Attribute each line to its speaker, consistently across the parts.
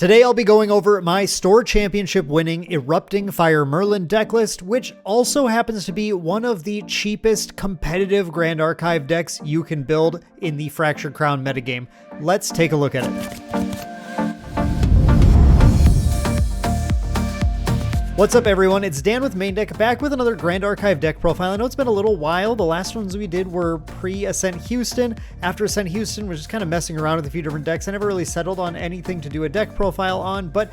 Speaker 1: Today I'll be going over my store championship winning Erupting Merlin decklist, which also happens to be one of the cheapest competitive Grand Archive decks you can build in the Fractured Crown metagame. Let's take a look at it. What's up everyone, it's Dan with Main Deck, back with another Grand Archive deck profile. I know it's been a little while. The last ones we did were pre-Ascent Houston. After Ascent Houston, we're just kind of messing around with a few different decks. I never really settled on anything to do a deck profile on, but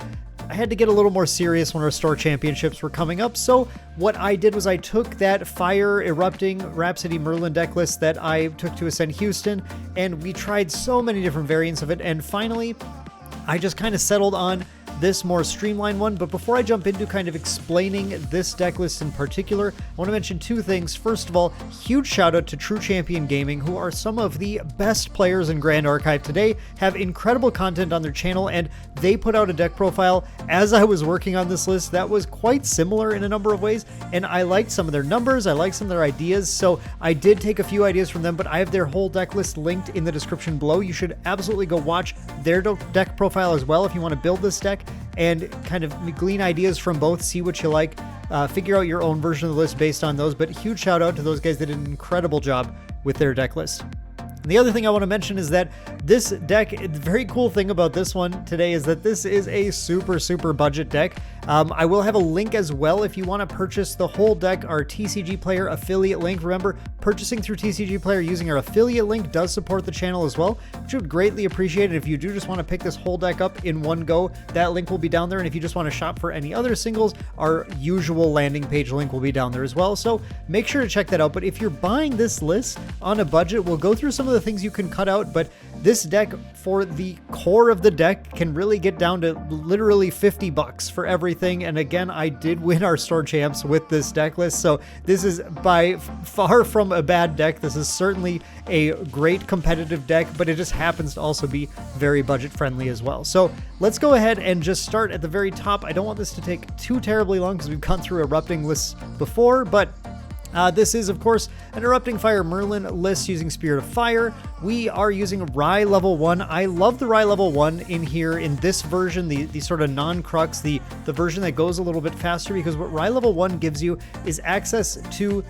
Speaker 1: I had to get a little more serious when our store championships were coming up. So what I did was I took that Fire Erupting Rhapsody Merlin deck list that I took to Ascent Houston, and we tried so many different variants of it, and finally I just kind of settled on this more streamlined one. But before I jump into kind of explaining this deck list in particular, I want to mention two things. First of all, huge shout out to True Champion Gaming, who are some of the best players in Grand Archive today, have incredible content on their channel, and they put out a deck profile as I was working on this list that was quite similar in a number of ways, and I liked some of their numbers, I liked some of their ideas, so I did take a few ideas from them, but I have their whole deck list linked in the description below. You should absolutely go watch their deck profile as well if you want to build this deck and kind of glean ideas from both, see what you like, figure out your own version of the list based on those. But huge shout out to those guys that did an incredible job with their deck list. And the other thing I want to mention is that this deck, the very cool thing about this one today is that this is a super budget deck. I will have a link as well if you want to purchase the whole deck, our TCG Player affiliate link. Remember, purchasing through TCG Player using our affiliate link does support the channel as well, which I would greatly appreciate it. If you do just want to pick this whole deck up in one go, that link will be down there. And if you just want to shop for any other singles, our usual landing page link will be down there as well. So make sure to check that out. But if you're buying this list on a budget, we'll go through some of the things you can cut out, but this deck for the core of the deck can really get down to literally $50 for everything. And again, I did win our store champs with this deck list, so this is by far from a bad deck. This is certainly a great competitive deck, but it just happens to also be very budget friendly as well. So let's go ahead and just start at the very top. I don't want this to take too terribly long because we've gone through erupting lists before, but this is, of course, an Erupting Merlin list using Spirit of Fire. We are using Rye level 1. I love the Rye level 1 in here in this version, the sort of non-crux, the version that goes a little bit faster, because what Rye level 1 gives you is access to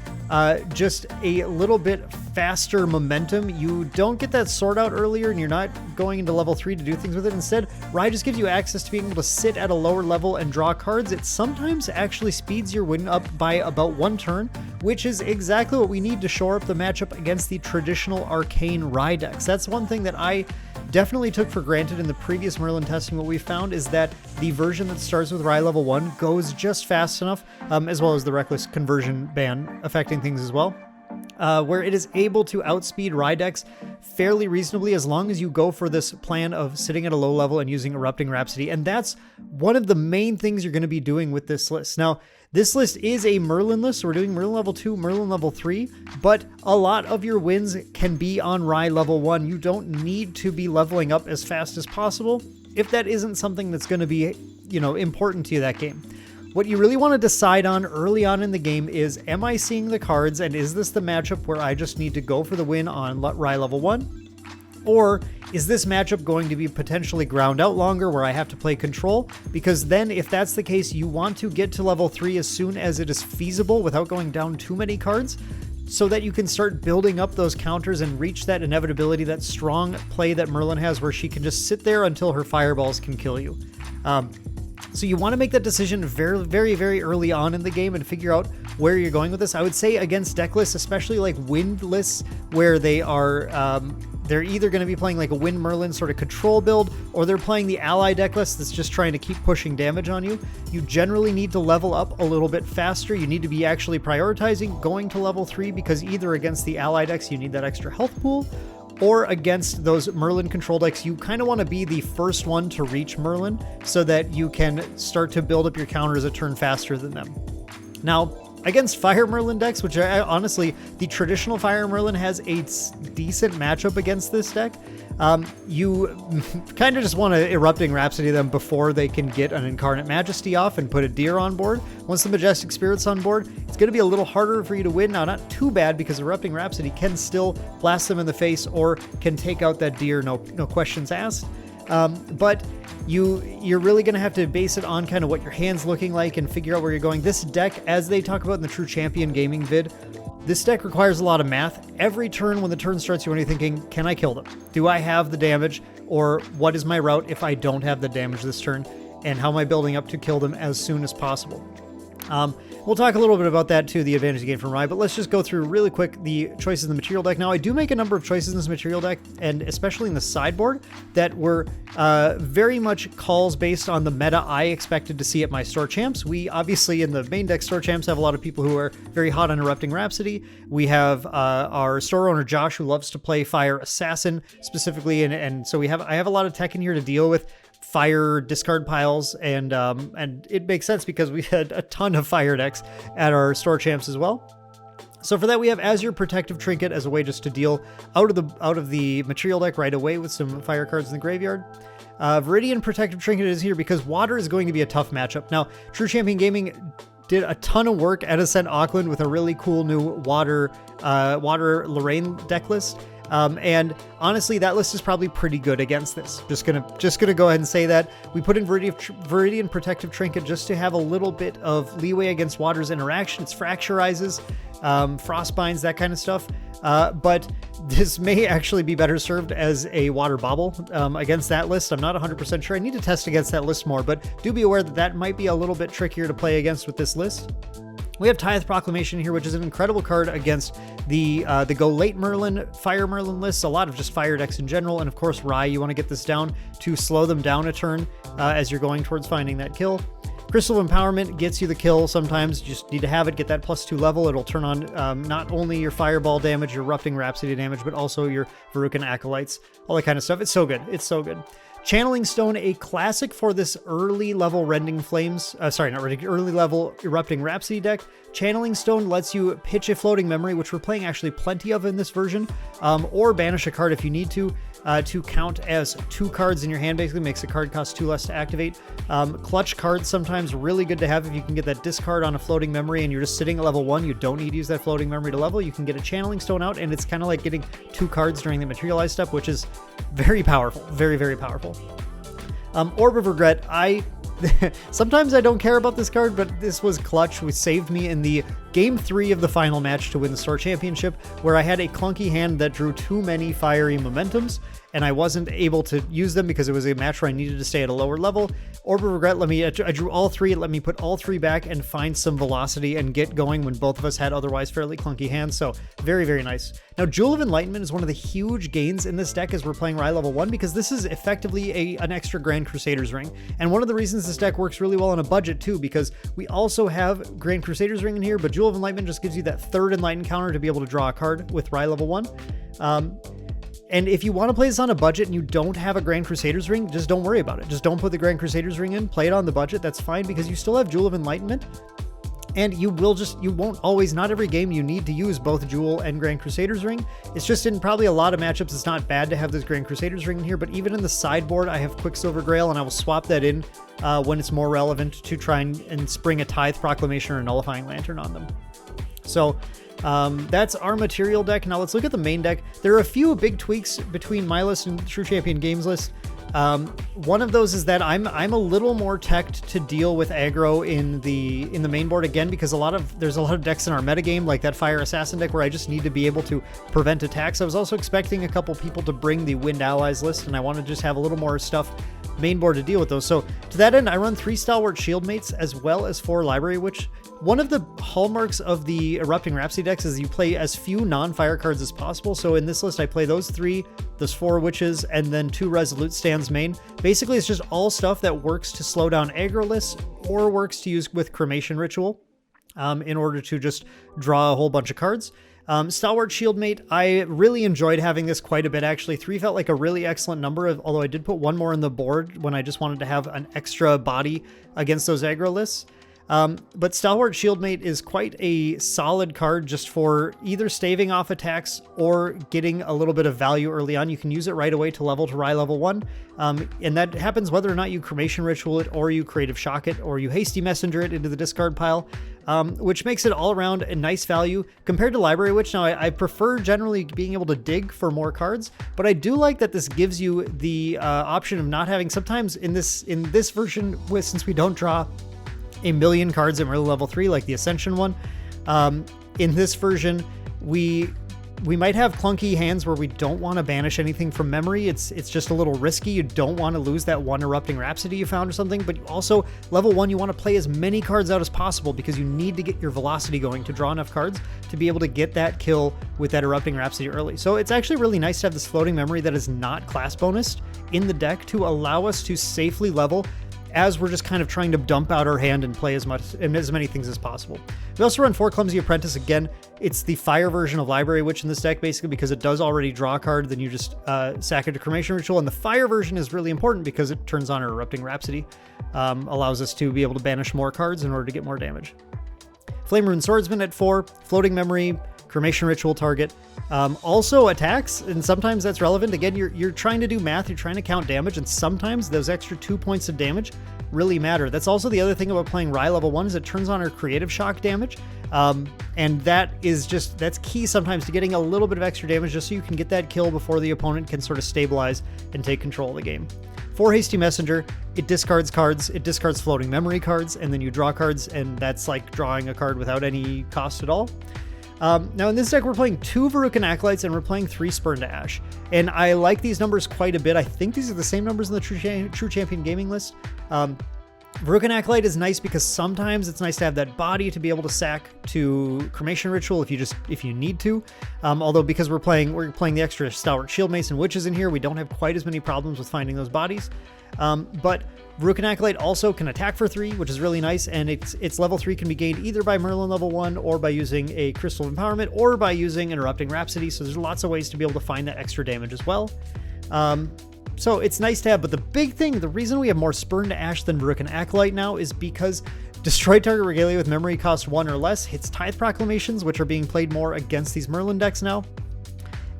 Speaker 1: just a little bit faster momentum. You don't get that sort out earlier, and you're not going into level 3 to do things with it. Instead, Rye just gives you access to being able to sit at a lower level and draw cards. It sometimes actually speeds your win up by about 1 turn, which is exactly what we need to shore up the matchup against the traditional arcane Rye decks. That's one thing that I definitely took for granted in the previous Merlin testing. What we found is that the version that starts with Rye level 1 goes just fast enough, as well as the Reckless Conversion ban affecting things as well, where it is able to outspeed Rye decks fairly reasonably as long as you go for this plan of sitting at a low level and using Erupting Rhapsody. And that's one of the main things you're going to be doing with this list. Now, this list is a Merlin list, so we're doing Merlin level 2, Merlin level 3, but a lot of your wins can be on Rye level 1. You don't need to be leveling up as fast as possible if that isn't something that's going to be, important to you that game. What you really want to decide on early on in the game is, am I seeing the cards, and is this the matchup where I just need to go for the win on Rye level 1? Or is this matchup going to be potentially ground out longer where I have to play control? Because then if that's the case, you want to get to level 3 as soon as it is feasible without going down too many cards, so that you can start building up those counters and reach that inevitability, that strong play that Merlin has where she can just sit there until her fireballs can kill you. So you want to make that decision very early on in the game and figure out where you're going with this. I would say against deck lists, especially like wind lists, where they are they're either going to be playing like a Wind Merlin sort of control build, or they're playing the ally deck list that's just trying to keep pushing damage on you. You generally need to level up a little bit faster. You need to be actually prioritizing going to level 3, because either against the ally decks you need that extra health pool, or against those Merlin control decks, you kind of want to be the first one to reach Merlin so that you can start to build up your counters a turn faster than them. Now, against Fire Merlin decks, which honestly, the traditional Fire Merlin has a decent matchup against this deck. You kind of just want to Erupting Rhapsody them before they can get an Incarnate Majesty off and put a Deer on board. Once the Majestic Spirit's on board, it's going to be a little harder for you to win. Now, not too bad, because Erupting Rhapsody can still blast them in the face or can take out that Deer, no questions asked. But you're really going to have to base it on kind of what your hand's looking like and figure out where you're going. This deck, as they talk about in the True Champion Gaming vid, this deck requires a lot of math. Every turn when the turn starts, you want to be thinking, can I kill them? Do I have the damage? Or what is my route if I don't have the damage this turn? And how am I building up to kill them as soon as possible? We'll talk a little bit about that too, the advantage gained from Rye, but let's just go through really quick the choices in the material deck. Now, I do make a number of choices in this material deck, and especially in the sideboard, that were very much calls based on the meta I expected to see at my store champs. We obviously, in the main deck store champs, have a lot of people who are very hot on Erupting Rhapsody. We have our store owner, Josh, who loves to play Fire Assassin specifically, and so I have a lot of tech in here to deal with fire discard piles, and it makes sense because we had a ton of fire decks at our store champs as well. So for that, we have Azure Protective Trinket as a way just to deal out of the material deck right away with some fire cards in the graveyard. Viridian Protective Trinket is here because water is going to be a tough matchup. Now, True Champion Gaming did a ton of work at Ascent Auckland with a really cool new water Lorraine deck list. And honestly, that list is probably pretty good against this. Just gonna go ahead and say that. We put in Viridian Protective Trinket just to have a little bit of leeway against water's interaction. It's fracturizes, frostbinds, that kind of stuff. But this may actually be better served as a water bauble against that list. I'm not 100% sure. I need to test against that list more, but do be aware that that might be a little bit trickier to play against with this list. We have Tithe Proclamation here, which is an incredible card against the Go Late Merlin, Fire Merlin lists, a lot of just fire decks in general, and of course Rye, you want to get this down to slow them down a turn as you're going towards finding that kill. Crystal of Empowerment gets you the kill sometimes. You just need to have it, get that +2 level. It'll turn on not only your Fireball damage, your Erupting Rhapsody damage, but also your Verucan Acolytes, all that kind of stuff. It's so good. It's so good. Channeling Stone, a classic for this early level early level Erupting Rhapsody deck. Channeling Stone lets you pitch a floating memory, which we're playing actually plenty of in this version, or banish a card if you need to count as 2 cards in your hand. Basically makes a card cost 2 less to activate. Clutch cards sometimes really good to have if you can get that discard on a floating memory and you're just sitting at level 1. You don't need to use that floating memory to level. You can get a Channeling Stone out, and it's kind of like getting 2 cards during the materialize step, which is very powerful. Very, very powerful. Orb of Regret. Sometimes I don't care about this card, but this was clutch. It saved me in the Game 3 of the final match to win the store championship, where I had a clunky hand that drew too many fiery momentums, and I wasn't able to use them because it was a match where I needed to stay at a lower level. Orb of Regret I drew all 3. It let me put all 3 back and find some velocity and get going when both of us had otherwise fairly clunky hands, so very, very nice. Now, Jewel of Enlightenment is one of the huge gains in this deck as we're playing Rye level 1, because this is effectively an extra Grand Crusader's Ring, and one of the reasons this deck works really well on a budget too, because we also have Grand Crusader's Ring in here, but Jewel of Enlightenment just gives you that 3rd Enlighten counter to be able to draw a card with Rye level 1. And if you want to play this on a budget and you don't have a Grand Crusader's Ring, just don't worry about it. Just don't put the Grand Crusader's Ring in. Play it on the budget. That's fine, because you still have Jewel of Enlightenment. And you won't always, not every game you need to use both Jewel and Grand Crusader's Ring. It's just in probably a lot of matchups, it's not bad to have this Grand Crusader's Ring in here, but even in the sideboard, I have Quicksilver Grail, and I will swap that in when it's more relevant to try and spring a Tithe Proclamation or a Nullifying Lantern on them. So that's our material deck. Now let's look at the main deck. There are a few big tweaks between my list and True Champion Games list. One of those is that I'm a little more teched to deal with aggro in the main board again, because there's a lot of decks in our metagame, like that Fire Assassin deck, where I just need to be able to prevent attacks. I was also expecting a couple people to bring the Wind Allies list, and I want to just have a little more stuff main board to deal with those. So to that end, I run 3 Stalwart Shieldmates as well as 4 Library Witch. One of the hallmarks of the Erupting Rhapsody decks is you play as few non-fire cards as possible. So in this list, I play those 3, those 4 Witches, and then 2 Resolute stands main. Basically, it's just all stuff that works to slow down aggro lists or works to use with Cremation Ritual in order to just draw a whole bunch of cards. Stalwart Shieldmate, I really enjoyed having this quite a bit, actually. 3 felt like a really excellent number, although I did put 1 more on the board when I just wanted to have an extra body against those aggro lists. But Stalwart Shieldmate is quite a solid card just for either staving off attacks or getting a little bit of value early on. You can use it right away to level to Rye level 1. And that happens whether or not you Cremation Ritual it, or you Creative Shock it, or you Hasty Messenger it into the discard pile. which makes it all around a nice value compared to Library Witch. Now, I prefer generally being able to dig for more cards, but I do like that this gives you the option of not having, sometimes in this version, since we don't draw a million cards at Merlin level 3 like the Ascension one, in this version, we might have clunky hands where we don't want to banish anything from memory. It's just a little risky. You don't want to lose that one Erupting Rhapsody you found or something, but you also, level 1, you want to play as many cards out as possible because you need to get your velocity going to draw enough cards to be able to get that kill with that Erupting Rhapsody early. So it's actually really nice to have this floating memory that is not class bonused in the deck to allow us to safely level as we're just kind of trying to dump out our hand and play as many things as possible. We also run 4 Clumsy Apprentice. Again, it's the fire version of Library Witch in this deck, basically, because it does already draw a card, then you just sack it to Cremation Ritual, and the fire version is really important because it turns on our Erupting Rhapsody, allows us to be able to banish more cards in order to get more damage. Flame Rune Swordsman at 4, floating memory, Cremation Ritual target. Also attacks, and sometimes that's relevant. Again, you're trying to do math, you're trying to count damage, and sometimes those extra 2 points of damage really matter. That's also the other thing about playing Rye level 1 is it turns on our creative shock damage. And that's key sometimes to getting a little bit of extra damage just so you can get that kill before the opponent can sort of stabilize and take control of the game. 4 Hasty Messenger, it discards cards, it discards floating memory cards, and then you draw cards, and that's like drawing a card without any cost at all. Now in this deck, we're playing 2 Verucan Acolytes and we're playing 3 Spurn to Ash. And I like these numbers quite a bit. I think these are the same numbers in the True Champion gaming list. Verucan Acolyte is nice because sometimes it's nice to have that body to be able to sack to Cremation Ritual if you need to. Although because we're playing the extra Stalwart Shield Mason Witches in here, we don't have quite as many problems with finding those bodies. But Verucan Acolyte also can attack for 3, which is really nice, and its level 3 can be gained either by Merlin level 1 or by using a Crystal of Empowerment or by using an Erupting Rhapsody, so there's lots of ways to be able to find that extra damage as well. So it's nice to have, but the big thing, the reason we have more Spurn to Ash than Verucan Acolyte now is because Destroy target Regalia with memory cost 1 or less hits Tithe Proclamations, which are being played more against these Merlin decks now,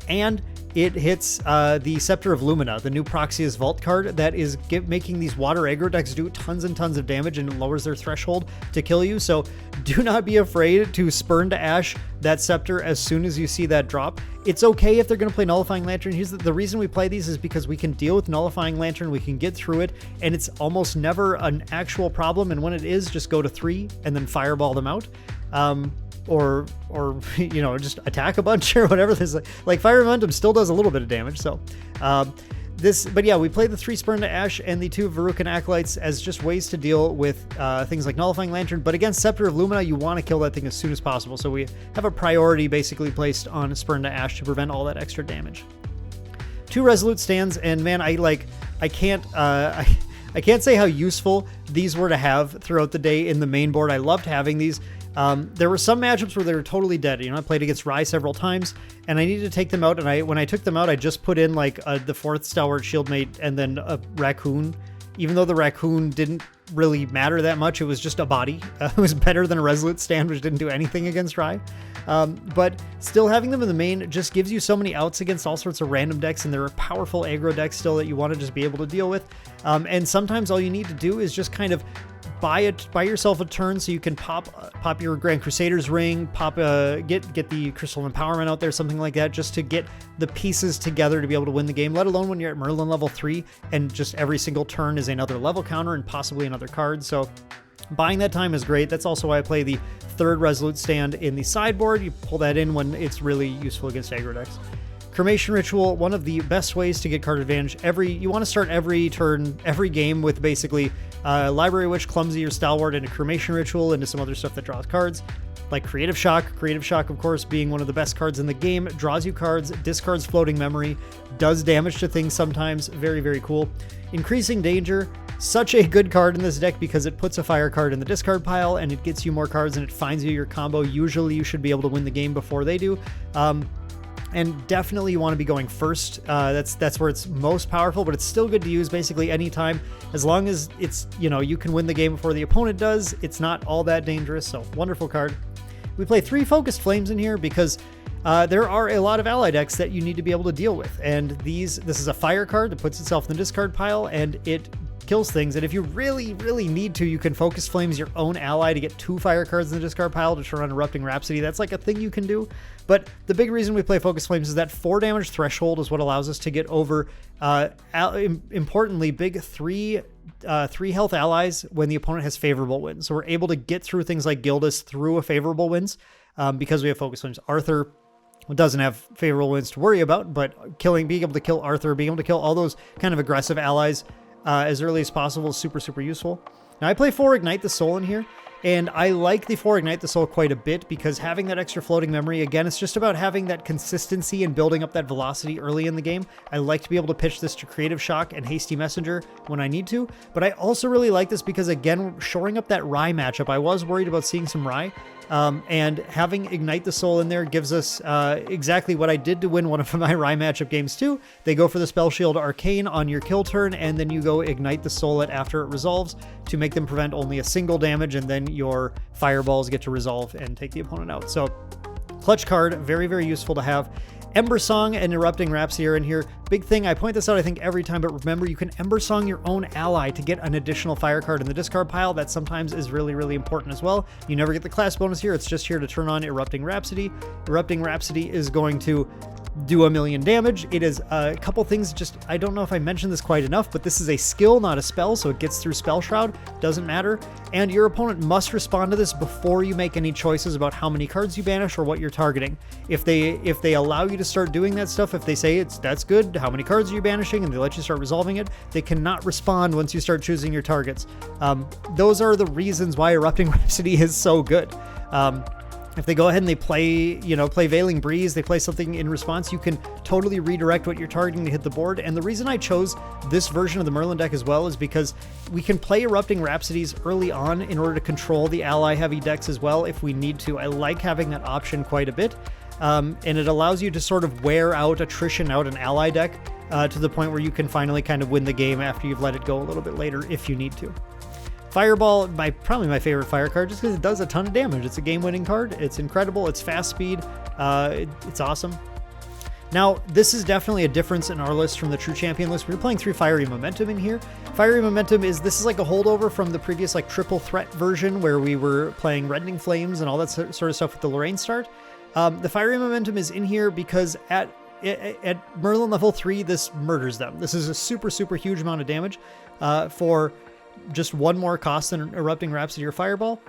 Speaker 1: and it hits the Scepter of Lumina, the new Proxia's Vault card that is making these water aggro decks do tons and tons of damage and lowers their threshold to kill you. So do not be afraid to Spurn to Ash that Scepter as soon as you see that drop. It's okay if they're going to play Nullifying Lantern. Here's the reason we play these is because we can deal with Nullifying Lantern, we can get through it, and it's almost never an actual problem. And when it is, just go to 3 and then fireball them out. Or just attack a bunch or whatever. This like Fire Momentum still does a little bit of damage. So but yeah, we play the 3 Spurn to Ash and the 2 Verucan Acolytes as just ways to deal with things like Nullifying Lantern. But against Scepter of Lumina, you want to kill that thing as soon as possible. So we have a priority basically placed on Spurn to Ash to prevent all that extra damage. 2 Resolute stands, and man, I can't say how useful these were to have throughout the day in the main board. I loved having these. There were some matchups where they were totally dead. I played against Rye several times, and I needed to take them out. And when I took them out, I just put in like the 4th Stalwart Shieldmate and then a Raccoon. Even though the Raccoon didn't really matter that much, it was just a body. It was better than a Resolute stand, which didn't do anything against Rye. But still, having them in the main just gives you so many outs against all sorts of random decks, and there are powerful aggro decks still that you want to just be able to deal with. And sometimes all you need to do is just kind of buy yourself a turn so you can pop your Grand Crusader's ring, get the Crystal of Empowerment out there, something like that, just to get the pieces together to be able to win the game, let alone when you're at Merlin level 3 and just every single turn is another level counter and possibly another card. So buying that time is great. That's also why I play the 3rd Resolute stand in the sideboard. You pull that in when it's really useful against aggro decks. Cremation Ritual, one of the best ways to get card advantage. You want to start every turn, every game with basically Library Witch, Clumsy, or Stalwart, and a Cremation Ritual into some other stuff that draws cards. Like Creative Shock. Creative Shock, of course, being one of the best cards in the game, draws you cards, discards floating memory, does damage to things sometimes. Very, very cool. Increasing Danger, such a good card in this deck because it puts a fire card in the discard pile and it gets you more cards and it finds you your combo. Usually you should be able to win the game before they do. And definitely you want to be going first. That's where it's most powerful, but it's still good to use basically anytime. As long as it's, you can win the game before the opponent does, it's not all that dangerous. So wonderful card. We play 3 Focused Flames in here because there are a lot of ally decks that you need to be able to deal with. And this is a fire card that puts itself in the discard pile, and it kills things. And if you really, really need to, you can Focus Flames your own ally to get 2 fire cards in the discard pile to turn on Erupting Rhapsody. That's like a thing you can do. But the big reason we play Focus Flames is that 4 damage threshold is what allows us to get over, importantly, big 3 health allies when the opponent has favorable wins. So we're able to get through things like Gildas through a favorable wins because we have Focus Flames. Arthur doesn't have favorable wins to worry about, but being able to kill Arthur, being able to kill all those kind of aggressive allies as early as possible is super, super useful. Now I play 4 Ignite the Soul in here, and I like the 4 Ignite the Soul quite a bit because having that extra floating memory, again, it's just about having that consistency and building up that velocity early in the game. I like to be able to pitch this to Creative Shock and Hasty Messenger when I need to, but I also really like this because, again, shoring up that Rye matchup. I was worried about seeing some Rye, and having Ignite the Soul in there gives us exactly what I did to win one of my Rye matchup games too. They go for the Spell Shield Arcane on your kill turn, and then you go Ignite the Soul it after it resolves to make them prevent only a single damage, and then your fireballs get to resolve and take the opponent out. So clutch card, very, very useful to have. Embersong and Erupting Rapsody are in here. Big thing, I point this out I think every time, but remember you can Embersong your own ally to get an additional fire card in the discard pile. That sometimes is really, really important as well. You never get the class bonus here, it's just here to turn on Erupting Rhapsody. Erupting Rhapsody is going to do 1,000,000 damage. It is a couple things, just I don't know if I mentioned this quite enough, but this is a skill, not a spell, so it gets through Spell Shroud, doesn't matter. And your opponent must respond to this before you make any choices about how many cards you banish or what you're targeting. If they allow you to start doing that stuff, if they say that's good, how many cards are you banishing, and they let you start resolving it, they cannot respond once you start choosing your targets. Those are the reasons why Erupting Rhapsody is so good. If they go ahead and they play Veiling Breeze, they play something in response, you can totally redirect what you're targeting to hit the board. And the reason I chose this version of the Merlin deck as well is because we can play Erupting Rhapsodies early on in order to control the ally-heavy decks as well if we need to. I like having that option quite a bit. And it allows you to sort of wear out, attrition out an ally deck to the point where you can finally kind of win the game after you've let it go a little bit later if you need to. Fireball, probably my favorite fire card, just because it does a ton of damage. It's a game-winning card. It's incredible. It's fast speed. It's awesome. Now, this is definitely a difference in our list from the True Champion list. We're playing through Fiery Momentum in here. Fiery Momentum this is like a holdover from the previous like triple threat version where we were playing Reddening Flames and all that sort of stuff with the Lorraine start. The Fiery Momentum is in here because at Merlin level 3, this murders them. This is a super, super huge amount of damage for just one more cost than Erupting Rhapsody or Fireball.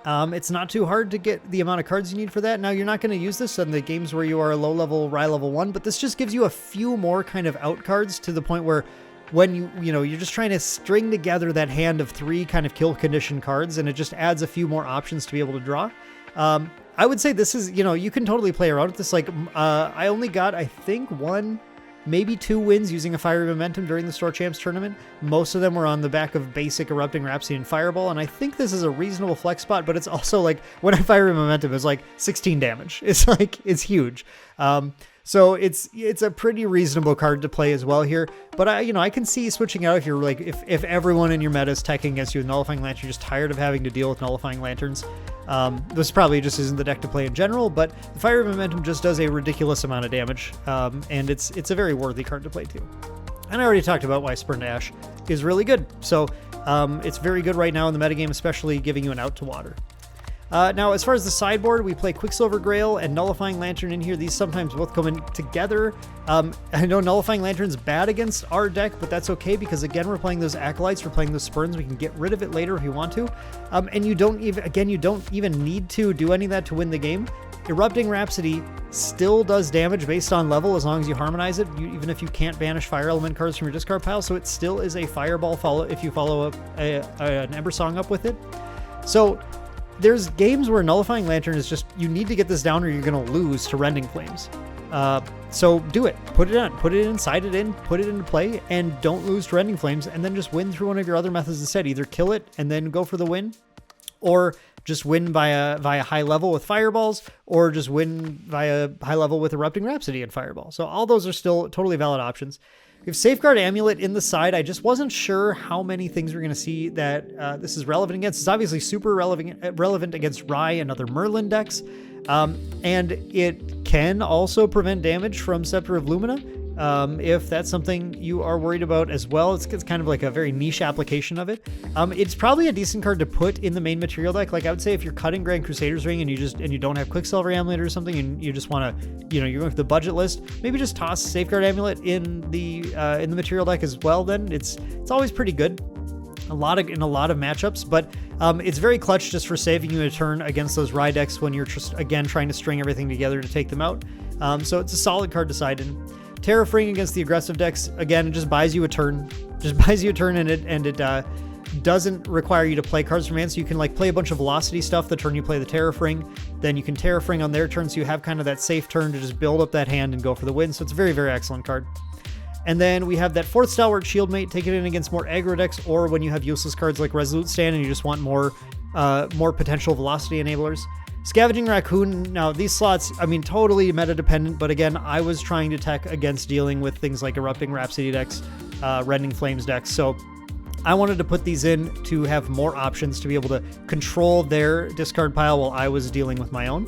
Speaker 1: It's not too hard to get the amount of cards you need for that. Now, you're not going to use this in the games where you are low level, Rye level 1, but this just gives you a few more kind of out cards to the point where when you're just trying to string together that hand of 3 kind of kill condition cards, and it just adds a few more options to be able to draw. I would say this is, you can totally play around with this. Like, I only got, I think, 1, maybe 2 wins using a Fiery Momentum during the Store Champs tournament. Most of them were on the back of basic Erupting Rhapsody and Fireball, and I think this is a reasonable flex spot, but it's also like, when I Fiery Momentum, it's like 16 damage. It's huge. So it's a pretty reasonable card to play as well here. But I can see switching out if you're like, if everyone in your meta is teching against you with Nullifying Lantern, you're just tired of having to deal with Nullifying Lanterns. This probably just isn't the deck to play in general, but the Fiery Momentum just does a ridiculous amount of damage, and it's a very worthy card to play too. And I already talked about why Spurned Ash is really good. So it's very good right now in the metagame, especially giving you an out to water. Now, as far as the sideboard, we play Quicksilver Grail and Nullifying Lantern in here. These sometimes both come in together. I know Nullifying Lantern's bad against our deck, but that's okay because, again, we're playing those Acolytes, we're playing those Spurns. We can get rid of it later if you want to. And you don't even need to do any of that to win the game. Erupting Rhapsody still does damage based on level as long as you harmonize it, even if you can't banish Fire Element cards from your discard pile. So it still is a Fireball if you follow an Embersong up with it. So there's games where Nullifying Lantern is just, you need to get this down or you're going to lose to Rending Flames. So do it. Put it on. Put it in, side it in, put it into play, and don't lose to Rending Flames, and then just win through one of your other methods instead. Either kill it and then go for the win, or just win via high level with Fireballs, or just win via high level with Erupting Rhapsody and Fireball. So all those are still totally valid options. We have Safeguard Amulet in the side. I just wasn't sure how many things we're going to see that this is relevant against. It's obviously super relevant against Rye and other Merlin decks. And it can also prevent damage from Scepter of Lumina. if that's something you are worried about as well. It's kind of like a very niche application of it. It's probably a decent card to put in the main material deck. Like I would say if you're cutting Grand Crusader's Ring and you don't have Quicksilver Amulet or something, and you just want to, you're going for the budget list, maybe just toss Safeguard Amulet in the material deck as well. Then it's always pretty good. In a lot of matchups, but it's very clutch just for saving you a turn against those Rye decks when you're just, again, trying to string everything together to take them out. So it's a solid card to side in. Terra Freeing against the aggressive decks, again, it just buys you a turn. And it doesn't require you to play cards from hand, so you can like play a bunch of velocity stuff the turn you play the Terra Freeing. Then you can Terra Freeing on their turn, so you have kind of that safe turn to just build up that hand and go for the win. So it's a very, very excellent card. And then we have that 4th Stalwart Shieldmate. Take it in against more aggro decks, or when you have useless cards like Resolute Stand and you just want more potential velocity enablers. Scavenging Raccoon. Now, these slots, I mean, totally meta-dependent, but again, I was trying to tech against dealing with things like Erupting Rhapsody decks, Rending Flames decks, so I wanted to put these in to have more options to be able to control their discard pile while I was dealing with my own.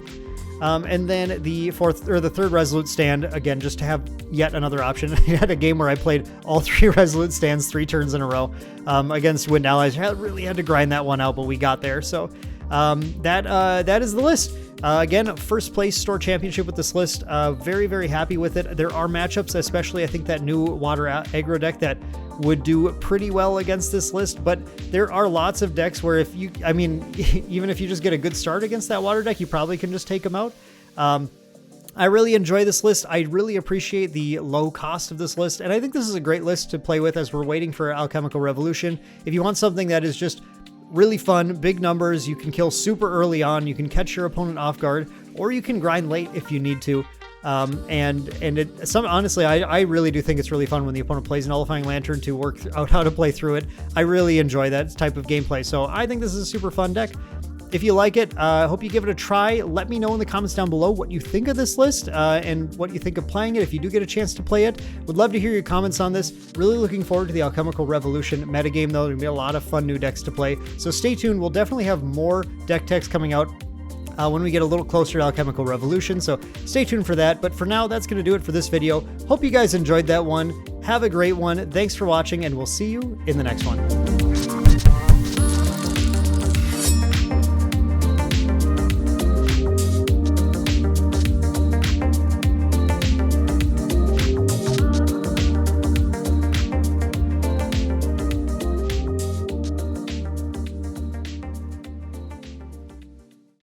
Speaker 1: And then the 3rd Resolute Stand, again, just to have yet another option. I had a game where I played all 3 Resolute Stands 3 turns in a row against Wind Allies. I really had to grind that one out, but we got there. So that is the list. Again, first place store championship with this list. Very, very happy with it. There are matchups, especially I think that new water aggro deck that would do pretty well against this list, but there are lots of decks where even if you just get a good start against that water deck, you probably can just take them out. I really enjoy this list. I really appreciate the low cost of this list, and I think this is a great list to play with as we're waiting for Alchemical Revolution. If you want something that is just really fun, big numbers, you can kill super early on, you can catch your opponent off guard, or you can grind late if you need to. Honestly, I really do think it's really fun when the opponent plays an Nullifying Lantern to work out how to play through it. I really enjoy that type of gameplay, so I think this is a super fun deck. If you like it, I hope you give it a try. Let me know in the comments down below what you think of this list and what you think of playing it if you do get a chance to play it. Would love to hear your comments on this. Really looking forward to the Alchemical Revolution metagame, though. There's going to be a lot of fun new decks to play, so stay tuned. We'll definitely have more deck techs coming out when we get a little closer to Alchemical Revolution, so stay tuned for that. But for now, that's going to do it for this video. Hope you guys enjoyed that one. Have a great one. Thanks for watching, and we'll see you in the next one.